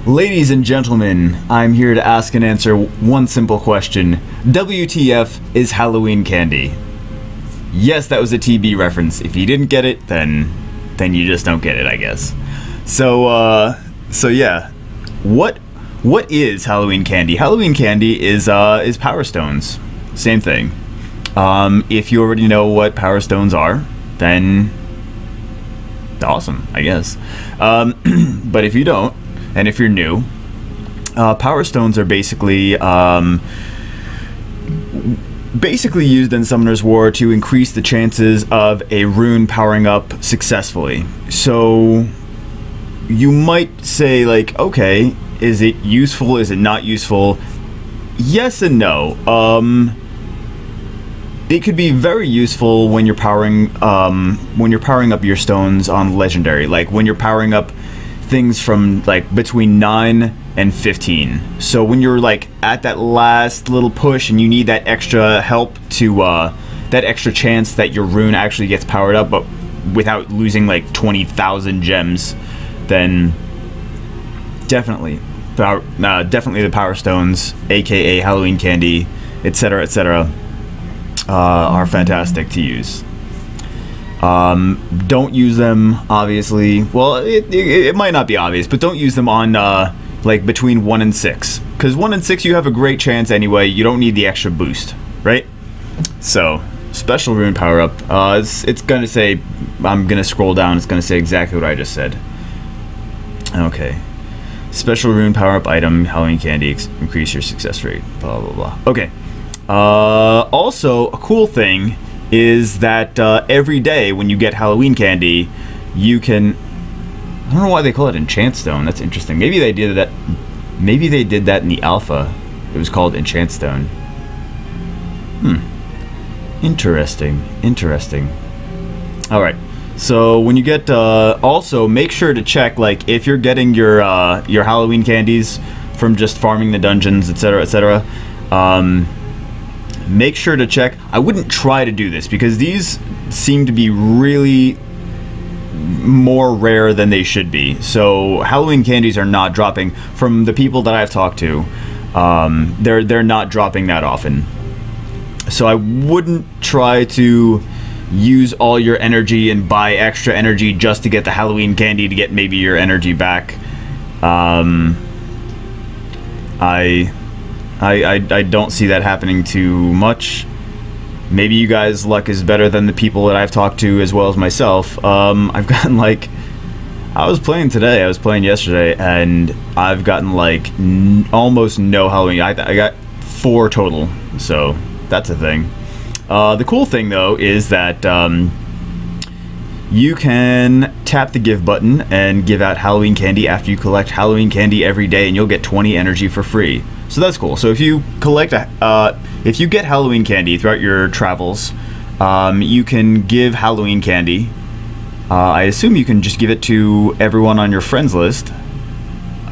Ladies and gentlemen, I'm here to ask and answer one simple question. WTF is Halloween candy? Yes, that was a TB reference. If you didn't get it, then you just don't get it, I guess. So yeah. What is Halloween candy? Halloween candy is Power Stones. Same thing. If you already know what Power Stones are, then awesome, I guess. But if you don't, and if you're new, Power Stones are basically used in Summoner's War to increase the chances of a rune powering up successfully. So you might say, like, okay, is it useful? Is it not useful? Yes and no. It could be very useful when you're powering up your stones on legendary, like when you're powering up things from like between 9 and 15. So when you're like at that last little push and you need that extra help to that extra chance that your rune actually gets powered up, but without losing like 20,000 gems, then definitely the Power Stones, aka Halloween candy, etc., etc., are fantastic to use. Don't use them, obviously. Well, it might not be obvious, but don't use them on like between 1 and 6, because 1 and 6 you have a great chance anyway. You don't need the extra boost, right? So special rune power up. It's gonna say, I'm gonna scroll down. It's gonna say exactly what I just said. Okay. Special rune power up item, Halloween candy, increase your success rate. Blah blah blah. Okay. Also, a cool thing is that every day when you get Halloween candy, you can... I don't know why they call it Enchant Stone. That's interesting. Maybe they did that. Maybe they did that in the alpha. It was called Enchant Stone. Interesting. Interesting. All right. So when you get, also make sure to check, like, if you're getting your Halloween candies from just farming the dungeons, etc., etc. Make sure to check. I wouldn't try to do this because these seem to be really more rare than they should be. So Halloween candies are not dropping, from the people that I've talked to. They're not dropping that often. So I wouldn't try to use all your energy and buy extra energy just to get the Halloween candy to get maybe your energy back. I don't see that happening too much. Maybe you guys' luck is better than the people that I've talked to, as well as myself. I've gotten, like... I was playing today, I was playing yesterday, and I've gotten, like, almost no Halloween. I got 4 total, so that's a thing. The cool thing, though, is that you can tap the give button and give out Halloween candy after you collect Halloween candy every day, and you'll get 20 energy for free. So that's cool. So if you collect if you get Halloween candy throughout your travels, you can give Halloween candy. I assume you can just give it to everyone on your friends list.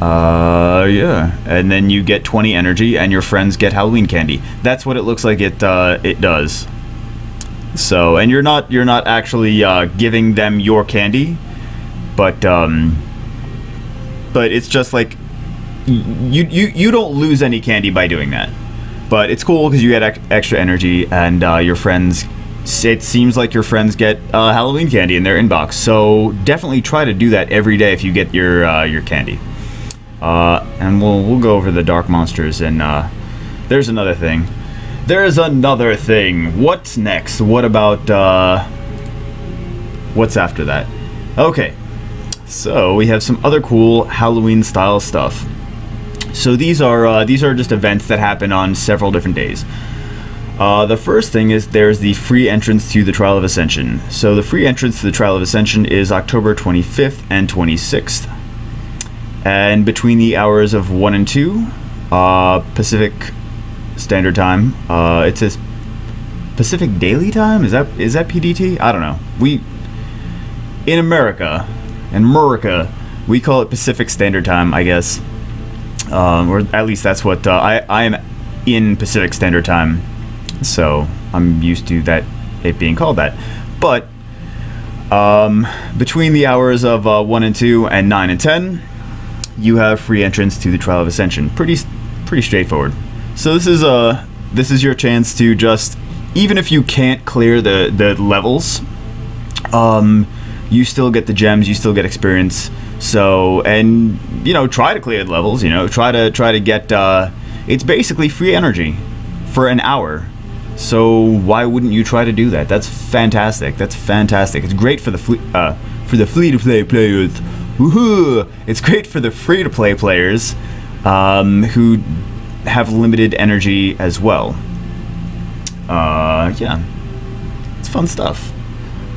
Yeah, and then you get 20 energy, and your friends get Halloween candy. That's what it looks like it does. So, and you're not actually giving them your candy, but it's just like you don't lose any candy by doing that. But it's cool because you get extra energy, and your friends. It seems like your friends get Halloween candy in their inbox. So definitely try to do that every day if you get your candy. And we'll go over the dark monsters, and there's another thing. There's another thing. What's next? What about what's after that? Okay, so we have some other cool Halloween style stuff. So these are just events that happen on several different days. The first thing is there's the free entrance to the Trial of Ascension. So the free entrance to the Trial of Ascension is October 25th and 26th. And between the hours of 1 and 2, Pacific Standard Time, it says Pacific Daily Time? Is that PDT? I don't know. In America, we call it Pacific Standard Time, I guess. Or at least that's what, I am in Pacific Standard Time. So I'm used to it being called that. But between the hours of 1 and 2 and 9 and 10, you have free entrance to the Trial of Ascension. Pretty straightforward. So this is your chance to just, even if you can't clear the levels, you still get the gems, you still get experience. So, and you know, try to clear the levels. You know, try to get. It's basically free energy for an hour. So why wouldn't you try to do that? That's fantastic. That's fantastic. It's great for the free-to-play players. Woohoo! It's great for the free-to-play players who have limited energy as well. Yeah, it's fun stuff.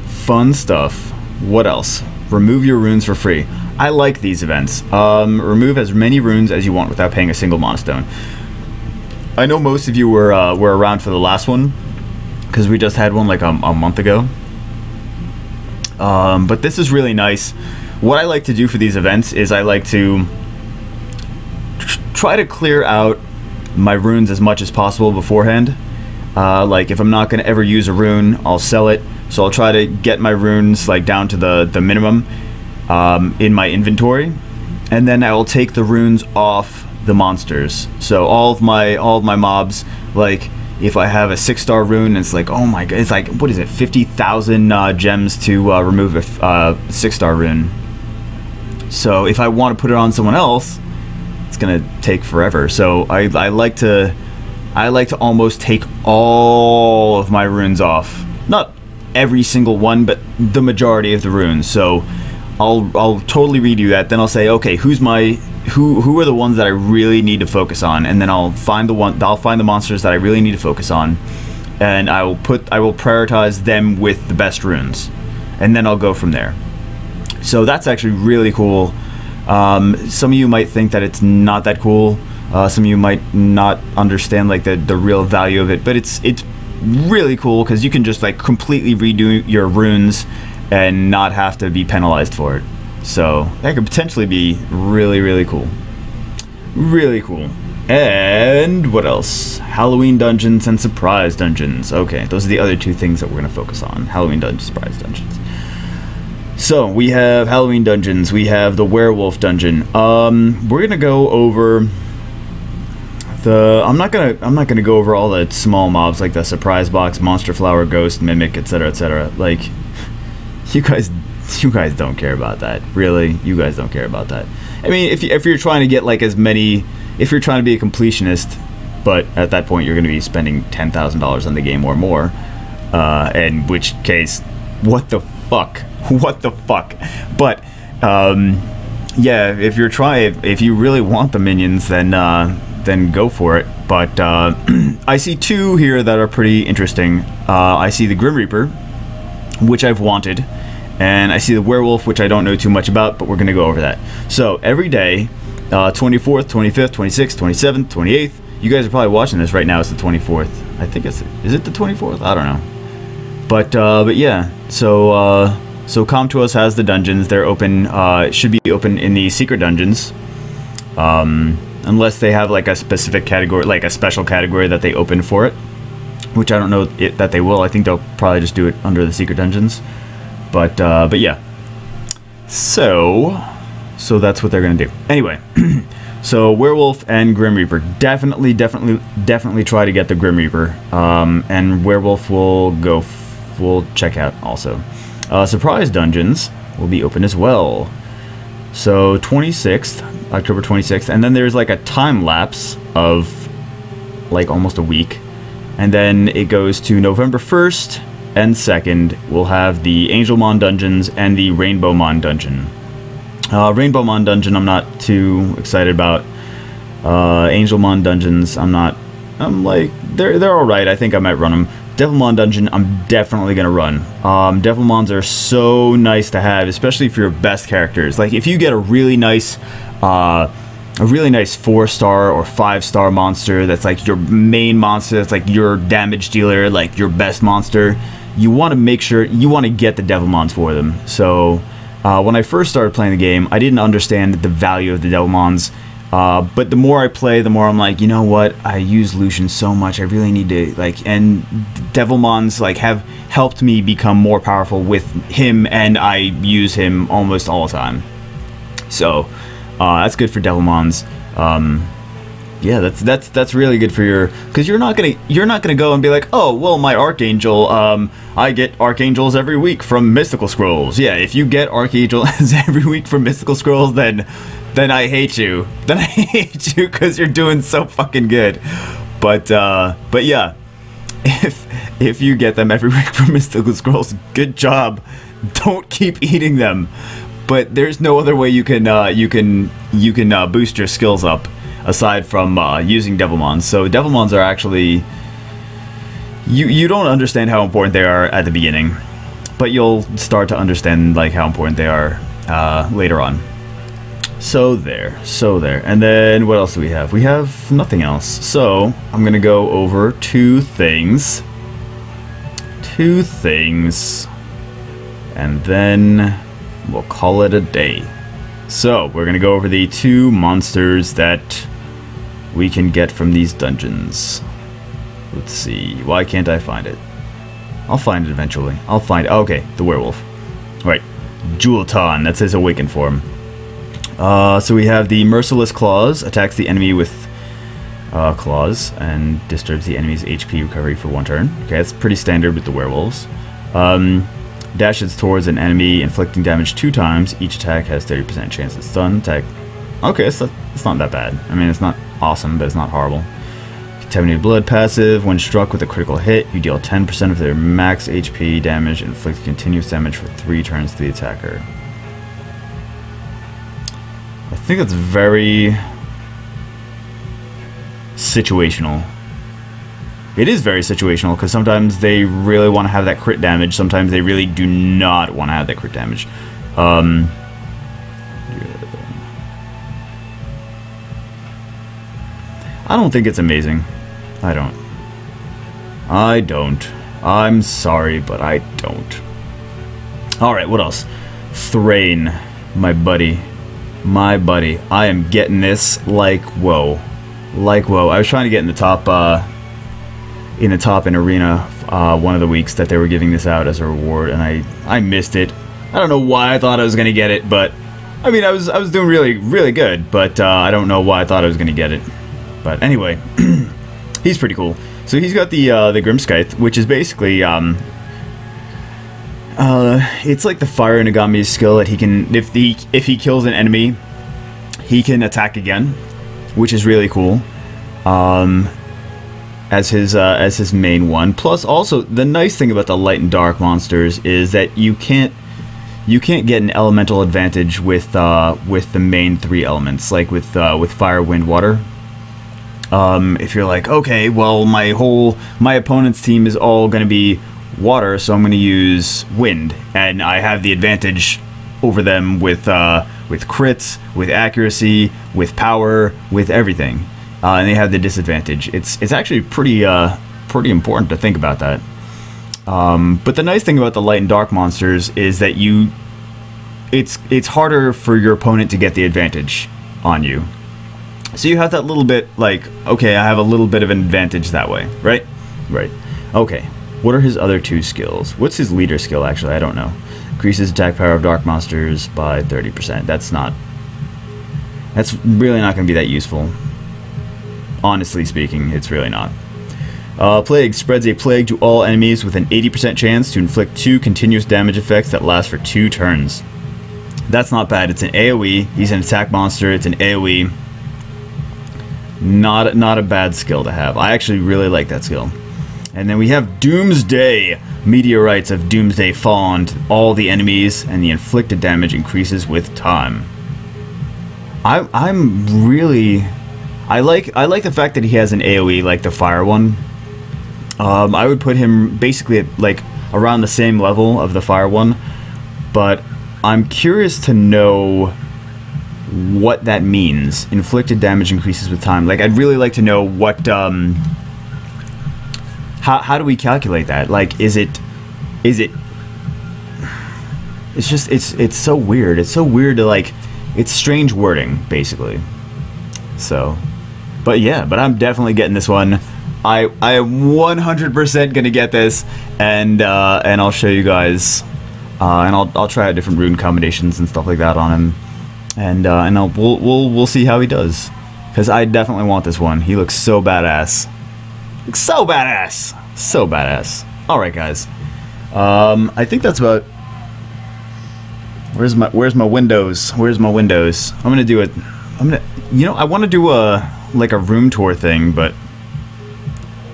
Fun stuff. What else? Remove your runes for free. I like these events. Remove as many runes as you want without paying a single mana stone. I know most of you were around for the last one, because we just had one like a month ago. But this is really nice. What I like to do for these events is I like to try to clear out my runes as much as possible beforehand. Like if I'm not going to ever use a rune, I'll sell it. So I'll try to get my runes like down to the minimum in my inventory, and then I will take the runes off the monsters. So all of my mobs, like if I have a 6-star rune and it's like, oh my god, it's like, what is it, 50,000 gems to remove a 6-star rune. So if I want to put it on someone else, it's gonna take forever. So I like to almost take all of my runes off. Not every single one, but the majority of the runes. So I'll totally redo that. Then I'll say, okay, who are the ones that I really need to focus on, and then I'll find the monsters that I really need to focus on, and I will prioritize them with the best runes, and then I'll go from there. So that's actually really cool. Some of you might think that it's not that cool. Some of you might not understand like the real value of it, but it's really cool because you can just like completely redo your runes and not have to be penalized for it. So that could potentially be really cool. Really cool. And what else? Halloween dungeons and surprise dungeons. Okay, those are the other two things that we're going to focus on. Halloween dungeons, surprise dungeons. So we have Halloween dungeons. We have the werewolf dungeon. We're going to go over I'm not gonna go over all the small mobs like the surprise box, monster flower, ghost, mimic, etc. Like, you guys don't care about that. Really, you guys don't care about that. I mean, if you're trying to get like as many, if you're trying to be a completionist, but at that point you're going to be spending $10,000 on the game or more, in which case, what the fuck? What the fuck? But yeah, if you really want the minions, then go for it. But I see two here that are pretty interesting. I see the Grim Reaper, which I've wanted, and I see the werewolf, which I don't know too much about, but we're gonna go over that. So every day, 24th, 25th, 26th, 27th, 28th. You guys are probably watching this right now. It's the 24th. I think is it the 24th? I don't know. But yeah. So Come To Us has the dungeons. They're open. Should be open in the secret dungeons. Unless they have like a specific category, like a special category that they open for it, which I don't know that they will. I think they'll probably just do it under the secret dungeons. But yeah. So that's what they're gonna do. Anyway, so werewolf and Grim Reaper. Definitely try to get the Grim Reaper. And werewolf we'll check out also. Surprise dungeons will be open as well. So 26th, October 26th, and then there's like a time lapse of like almost a week, and then it goes to November 1st and 2nd. We'll have the Angelmon dungeons and the Rainbowmon dungeon. Rainbowmon dungeon I'm not too excited about. Angelmon dungeons I'm like they're all right. I think I might run them. Devilmon dungeon I'm definitely gonna run. Devilmons are so nice to have, especially for your best characters. Like if you get a really nice 4-star or 5-star monster that's like your main monster, that's like your damage dealer, like your best monster, you want to make sure you want to get the Devilmons for them. So when I first started playing the game, I didn't understand the value of the Devilmons. But the more I play, the more I'm like, you know what? I use Lucian so much. I really need to like, and Devilmons like have helped me become more powerful with him, and I use him almost all the time. So That's good for Devilmons. Yeah, that's really good for your, because you're not gonna go and be like, oh well, my Archangel, I get Archangels every week from Mystical Scrolls. Yeah, if you get Archangels every week from Mystical Scrolls, then I hate you. Then I hate you because you're doing so fucking good. But yeah, if you get them every week from Mystical Scrolls, good job. Don't keep eating them. But there's no other way you can boost your skills up aside from using Devilmons. So Devilmons are actually, you don't understand how important they are at the beginning, but you'll start to understand like how important they are later on. So there. And then what else do we have? We have nothing else. So I'm gonna go over two things, and then we'll call it a day. So we're gonna go over the 2 monsters that we can get from these dungeons. Let's see. Why can't I find it? I'll find it eventually. I'll find it. Okay, the werewolf. Right. Jultan. That's his awakened form. So we have the Merciless Claws. Attacks the enemy with claws and disturbs the enemy's HP recovery for 1 turn. Okay, that's pretty standard with the werewolves. Dashes towards an enemy, inflicting damage 2 times. Each attack has 30% chance to stun. Attack. Okay, it's not that bad. I mean, it's not awesome, but it's not horrible. Contaminated Blood passive. When struck with a critical hit, you deal 10% of their max HP damage and inflict continuous damage for 3 turns to the attacker. I think that's very situational. It is very situational, because sometimes they really want to have that crit damage, sometimes they really do not want to have that crit damage. I don't think it's amazing. I don't. I'm sorry, but I don't. Alright, what else? Thrain, my buddy. I am getting this like whoa. Like whoa. I was trying to get in the top in arena one of the weeks that they were giving this out as a reward, and I missed it. I don't know why I thought I was gonna get it, but I mean I was doing really good, but I don't know why I thought I was gonna get it. But anyway, he's pretty cool. So he's got the Grimscythe, which is basically it's like the Fire Inagami's skill that he can, if he kills an enemy, he can attack again, which is really cool. As his main one. Plus, also the nice thing about the light and dark monsters is that you can't get an elemental advantage with the main 3 elements, like with fire, wind, water. If you're like, okay, well my opponent's team is all gonna be water, so I'm gonna use wind, and I have the advantage over them with crits, with accuracy, with power, with everything. And they have the disadvantage. It's actually pretty important to think about that. But the nice thing about the light and dark monsters is that it's harder for your opponent to get the advantage on you. So you have that little bit like, okay, I have a little bit of an advantage that way, right? Right. Okay. What are his other 2 skills? What's his leader skill actually? I don't know. Increases attack power of dark monsters by 30%. That's really not going to be that useful. Honestly speaking, it's really not. Plague spreads a plague to all enemies with an 80% chance to inflict 2 continuous damage effects that last for 2 turns. That's not bad. It's an AoE. He's an attack monster. It's an AoE. Not a bad skill to have. I actually really like that skill. And then we have Doomsday. Meteorites of Doomsday fall on all the enemies, and the inflicted damage increases with time. I like the fact that he has an AoE like the fire one. I would put him basically at like around the same level of the fire one, but I'm curious to know what that means. Inflicted damage increases with time. Like, I'd really like to know what how do we calculate that? Like, is it it's just it's so weird. It's so weird to, like, it's strange wording basically. So, but I'm definitely getting this one. I am 100% gonna get this, and I'll show you guys, and I'll try out different rune combinations and stuff like that on him. and we'll see how he does, because I definitely want this one. He looks so badass. Looks so badass. So badass. All right, guys. I think that's about. Where's my windows? Where's my windows? I'm gonna do it. You know, I want to do like a room tour thing, but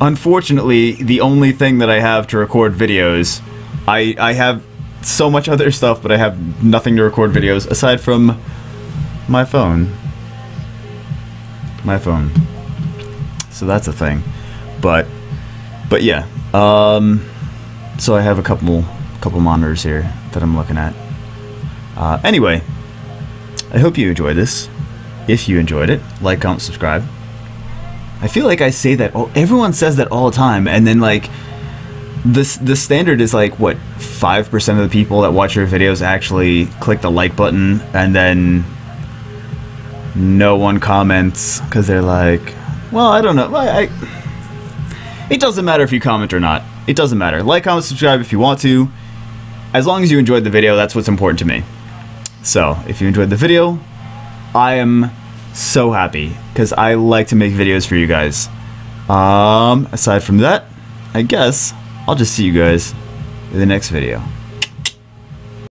unfortunately, the only thing that I have to record videos, I have so much other stuff, but I have nothing to record videos aside from my phone. My phone. So that's a thing. But yeah. So I have a couple monitors here that I'm looking at. Anyway, I hope you enjoyed this. If you enjoyed it, like, comment, subscribe. I feel like I say that. Everyone says that all the time, and then like the standard is like what 5% of the people that watch your videos actually click the like button, and then no one comments because they're like, well, I don't know. It doesn't matter if you comment or not. It doesn't matter. Like, comment, subscribe if you want to. As long as you enjoyed the video, that's what's important to me. So, if you enjoyed the video, I am so happy, because I like to make videos for you guys. Aside from that, I guess I'll just see you guys in the next video.